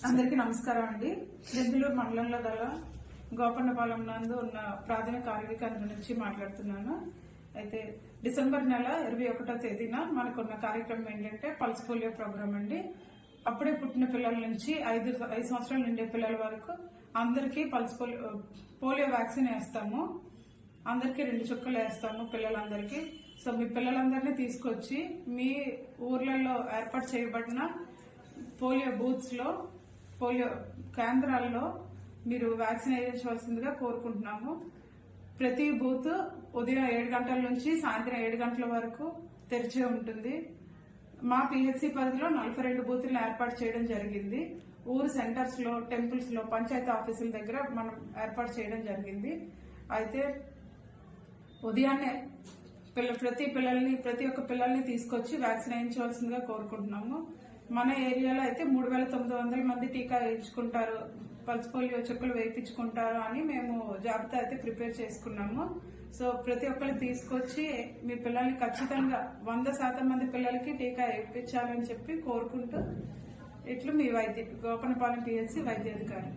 అందరికీ నమస్కారం అండి. దెందులూరు మండలంలో గల గోపన్నపాలెం నందు ఉన్న ప్రాథమిక ఆరోగ్య కేంద్రం నుంచి మాట్లాడుతున్నాను. అయితే డిసెంబర్ నెల 21వ తేదీన మనకున్న కార్యక్రమం ఏంటంటే పల్స్ పోలియో ప్రోగ్రామ్ అండి. అప్పుడే పుట్టిన పిల్లల నుంచి 5 సంవత్సరాలు నిండే పిల్లల వరకు అందరికీ పల్స్ పోలియో వ్యాక్సిన్ వేస్తాము. అందరికీ 2 చుక్కలు వేస్తాము పిల్లలందరికీ. సో మీ పిల్లలందరినీ తీసుకొచ్చి మీ ఊర్లలో ఏర్పాటు చేయబడిన పోలియో బూత్స్ లో, పోలియో కేంద్రాల్లో మీరు వ్యాక్సిన్ వేయించవలసిందిగా కోరుకుంటున్నాము. ప్రతి బూత్ ఉదయం 7 గంటల నుంచి సాయంత్రం 7 గంటల వరకు తెరిచే ఉంటుంది. మా పిహెచ్సి పరిధిలో 42 బూతులను ఏర్పాటు చేయడం జరిగింది. ఊరు సెంటర్స్ లో, టెంపుల్స్ లో, పంచాయతీ ఆఫీసుల దగ్గర మనం ఏర్పాటు చేయడం జరిగింది. అయితే ఉదయాన్నే ప్రతి ఒక్క పిల్లల్ని తీసుకొచ్చి వ్యాక్సిన్ వేయించవలసిందిగా కోరుకుంటున్నాము. మన ఏరియాలో అయితే 3,900 మంది టీకా వేయించుకుంటారు, పల్స్ పోలియో చుక్కలు వేయించుకుంటారు అని మేము జాబితా అయితే ప్రిపేర్ చేసుకున్నాము. సో ప్రతి ఒక్కరు తీసుకొచ్చి మీ పిల్లల్ని ఖచ్చితంగా 100% మంది పిల్లలకి టీకా వేయించాలని చెప్పి కోరుకుంటూ ఇట్లు మీ గోపన్నపాలెం పిహెచ్సి వైద్యాధికారి.